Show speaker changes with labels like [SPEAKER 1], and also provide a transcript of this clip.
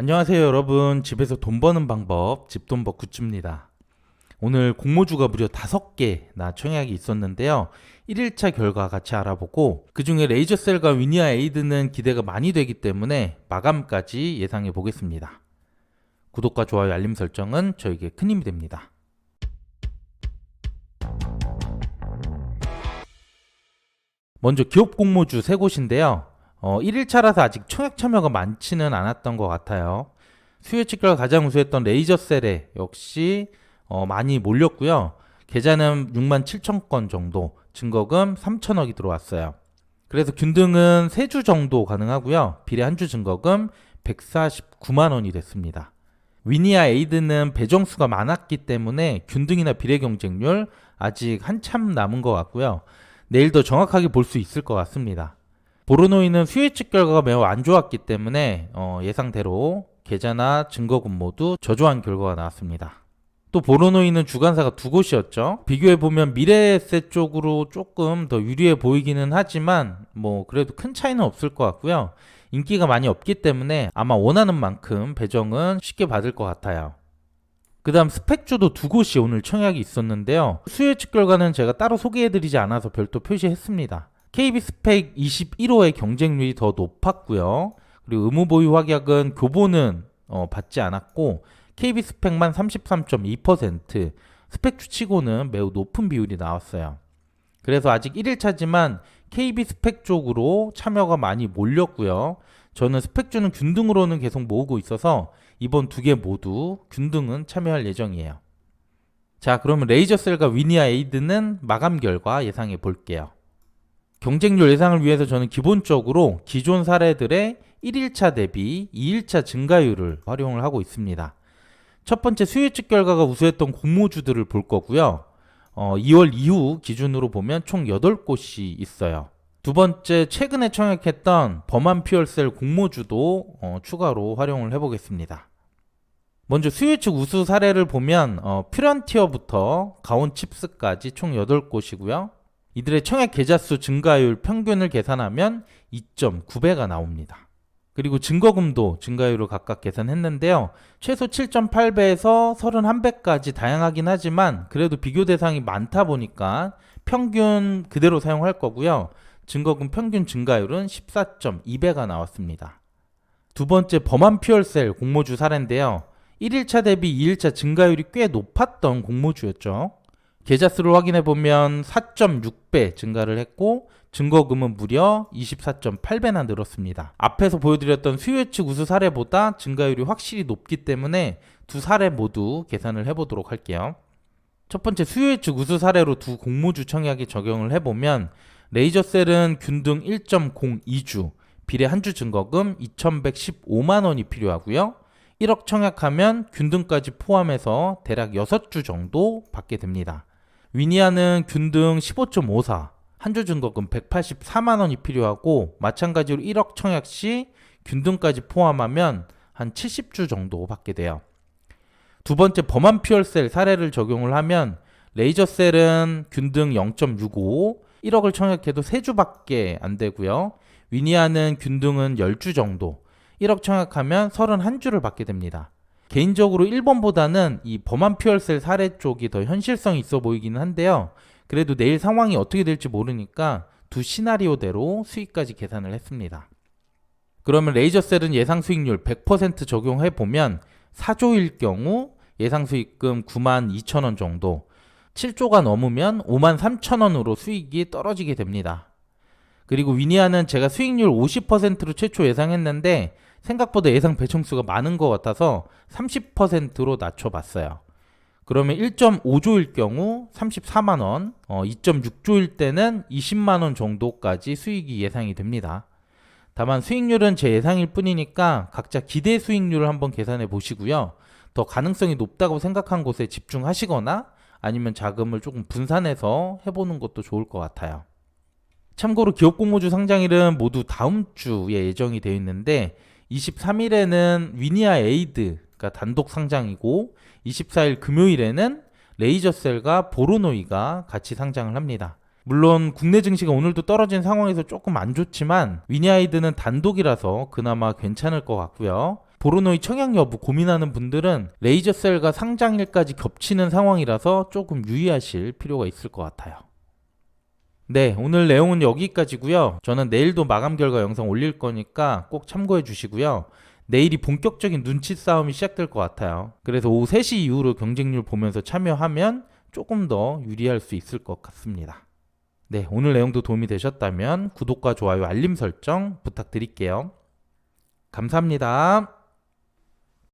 [SPEAKER 1] 안녕하세요 여러분. 집에서 돈 버는 방법 집돈버 굿즈입니다. 오늘 공모주가 무려 5개나 청약이 있었는데요. 1일차 결과 같이 알아보고 그 중에 레이저셀과 위니아 에이드는 기대가 많이 되기 때문에 마감까지 예상해 보겠습니다. 구독과 좋아요 알림 설정은 저에게 큰 힘이 됩니다. 먼저 기업 공모주 3곳인데요. 1일차라서 아직 청약 참여가 많지는 않았던 것 같아요. 수요 측결 가장 우수했던 레이저셀에 역시 많이 몰렸고요. 계좌는 6만 7천 건 정도, 증거금 3천억이 들어왔어요. 그래서 균등은 3주 정도 가능하고요. 비례 한 주 증거금 149만 원이 됐습니다. 위니아 에이드는 배정수가 많았기 때문에 균등이나 비례 경쟁률 아직 한참 남은 것 같고요. 내일 더 정확하게 볼 수 있을 것 같습니다. 보르노이는 수요 예측 결과가 매우 안 좋았기 때문에 예상대로 계좌나 증거금 모두 저조한 결과가 나왔습니다. 또 보르노이는 주관사가 2곳이었죠. 비교해보면 미래에셋 쪽으로 조금 더 유리해 보이기는 하지만 그래도 큰 차이는 없을 것 같고요. 인기가 많이 없기 때문에 아마 원하는 만큼 배정은 쉽게 받을 것 같아요. 그 다음 스펙주도 2곳이 오늘 청약이 있었는데요. 수요 예측 결과는 제가 따로 소개해드리지 않아서 별도 표시했습니다. KB 스펙 21호의 경쟁률이 더 높았고요. 그리고 의무 보유 확약은 교보는 받지 않았고 KB 스펙만 33.2%, 스펙주 치고는 매우 높은 비율이 나왔어요. 그래서 아직 1일차지만 KB 스펙 쪽으로 참여가 많이 몰렸고요. 저는 스펙주는 균등으로는 계속 모으고 있어서 이번 2개 모두 균등은 참여할 예정이에요. 자, 그러면 레이저셀과 위니아 에이드는 마감 결과 예상해 볼게요. 경쟁률 예상을 위해서 저는 기본적으로 기존 사례들의 1일차 대비 2일차 증가율을 활용을 하고 있습니다. 첫 번째 수요 예측 결과가 우수했던 공모주들을 볼 거고요. 2월 이후 기준으로 보면 총 8곳이 있어요. 두 번째 최근에 청약했던 범한 퓨얼셀 공모주도 추가로 활용을 해보겠습니다. 먼저 수요 예측 우수 사례를 보면 퓨런티어부터 가온칩스까지 총 8곳이고요. 이들의 청약 계좌수 증가율 평균을 계산하면 2.9배가 나옵니다. 그리고 증거금도 증가율을 각각 계산했는데요. 최소 7.8배에서 31배까지 다양하긴 하지만 그래도 비교 대상이 많다 보니까 평균 그대로 사용할 거고요. 증거금 평균 증가율은 14.2배가 나왔습니다. 두 번째 범한 퓨얼셀 공모주 사례인데요. 1일차 대비 2일차 증가율이 꽤 높았던 공모주였죠. 계좌수를 확인해보면 4.6배 증가를 했고 증거금은 무려 24.8배나 늘었습니다. 앞에서 보여드렸던 수요 예측 우수 사례보다 증가율이 확실히 높기 때문에 두 사례 모두 계산을 해보도록 할게요. 첫 번째 수요 예측 우수 사례로 두 공모주 청약에 적용을 해보면 레이저셀은 균등 1.02주, 비례 한 주 증거금 2,115만 원이 필요하고요. 1억 청약하면 균등까지 포함해서 대략 6주 정도 받게 됩니다. 위니아는 균등 15.54, 한 주 증거금 184만 원이 필요하고 마찬가지로 1억 청약 시 균등까지 포함하면 한 70주 정도 받게 돼요. 두 번째 범한 퓨얼셀 사례를 적용을 하면 레이저셀은 균등 0.65, 1억을 청약해도 3주밖에 안 되고요. 위니아는 균등은 10주 정도, 1억 청약하면 31주를 받게 됩니다. 개인적으로 1번보다는 이 범한 퓨얼셀 사례 쪽이 더 현실성이 있어 보이기는 한데요. 그래도 내일 상황이 어떻게 될지 모르니까 두 시나리오대로 수익까지 계산을 했습니다. 그러면 레이저셀은 예상 수익률 100% 적용해 보면 4조일 경우 예상 수익금 9만 2천 원 정도, 7조가 넘으면 5만 3천 원으로 수익이 떨어지게 됩니다. 그리고 위니아는 제가 수익률 50%로 최초 예상했는데 생각보다 예상 배정수가 많은 것 같아서 30%로 낮춰봤어요. 그러면 1.5조일 경우 34만 원, 2.6조일 때는 20만 원 정도까지 수익이 예상이 됩니다. 다만 수익률은 제 예상일 뿐이니까 각자 기대 수익률을 한번 계산해 보시고요. 더 가능성이 높다고 생각한 곳에 집중하시거나 아니면 자금을 조금 분산해서 해보는 것도 좋을 것 같아요. 참고로 기업 공모주 상장일은 모두 다음 주에 예정이 되어 있는데 23일에는 위니아 에이드가 단독 상장이고 24일 금요일에는 레이저셀과 보르노이가 같이 상장을 합니다. 물론 국내 증시가 오늘도 떨어진 상황에서 조금 안 좋지만 위니아 에이드는 단독이라서 그나마 괜찮을 것 같고요. 보로노이 청약 여부 고민하는 분들은 레이저셀과 상장일까지 겹치는 상황이라서 조금 유의하실 필요가 있을 것 같아요. 네, 오늘 내용은 여기까지고요. 저는 내일도 마감 결과 영상 올릴 거니까 꼭 참고해 주시고요. 내일이 본격적인 눈치 싸움이 시작될 것 같아요. 그래서 오후 3시 이후로 경쟁률 보면서 참여하면 조금 더 유리할 수 있을 것 같습니다. 네, 오늘 내용도 도움이 되셨다면 구독과 좋아요, 알림 설정 부탁드릴게요. 감사합니다.